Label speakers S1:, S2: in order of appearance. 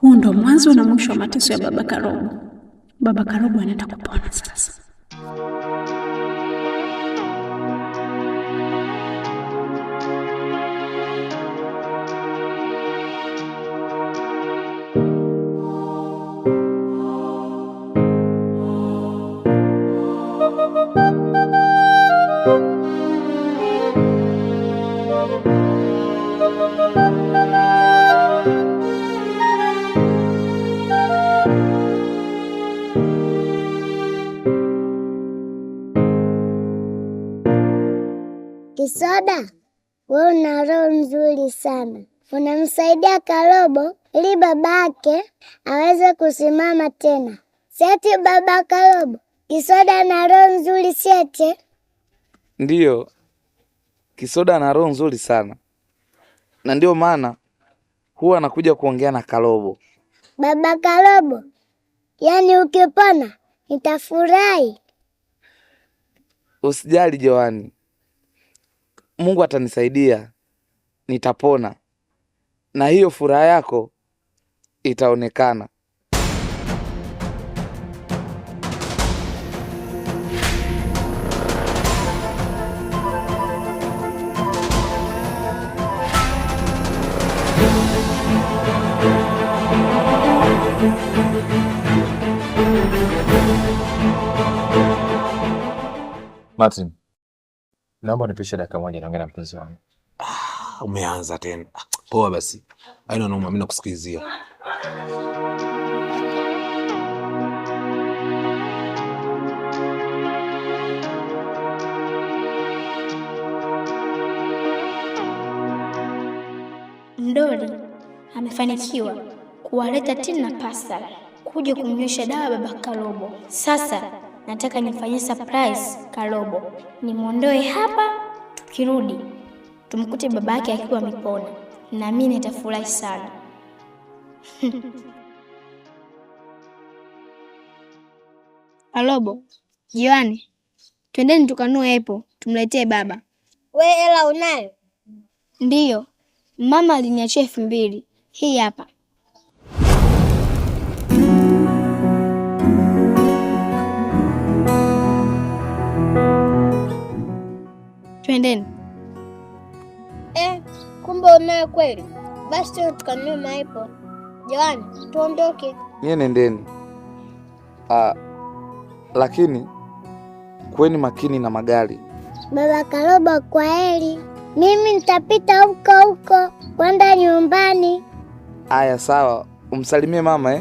S1: Huu ndo mwanzo na mwisho wa mateso ya baba Karobo. Baba Karobo anaenda kupona sasa.
S2: Kisoda, wewe una roho nzuri sana. Unamsaidia Karobo ili babake aweze kusimama tena. Sieti baba Karobo, Kisoda ana roho nzuri siete?
S3: Ndiyo, Kisoda ana roho nzuri sana. Na ndio maana huwa anakuja kuongea na Karobo.
S2: Baba Karobo, yaani ukipona nitafurahi.
S3: Usijali Joani. Mungu atanisaidia, nitapona, na hiyo furaha yako itaonekana.
S4: Martin, naomba nipishe dakika moja naongea na mpenzi wangu.
S5: Umeanza tena. Poa basi. Haina noma, mimi nakusikilizia.
S6: Ndori amefanikiwa kuwaleta Tini na Pascal kuja kumnywesha dawa baba Karobo. Sasa nataka nimfanyie surprise Karobo. Nimuondoe hapa, tukirudi tumkute baba yake akiwa amepona. Na mimi nitafurahi sana.
S7: Karobo, Joani, twendeni tukanue apple, tumletee baba.
S2: We hela unayo?
S7: Ndiyo, mama aliniachia 2000. Hii hapa. Twendeni.
S2: Kumbe unayo kweli? Basi tukanunue maipo. Joani, tuondoke.
S3: Nyie nendeni. Lakini kuweni makini na magari.
S2: Baba Karobo, kwa heri. Mimi nitapita huko kwenda nyumbani.
S3: Aya, sawa. Umsalimie mama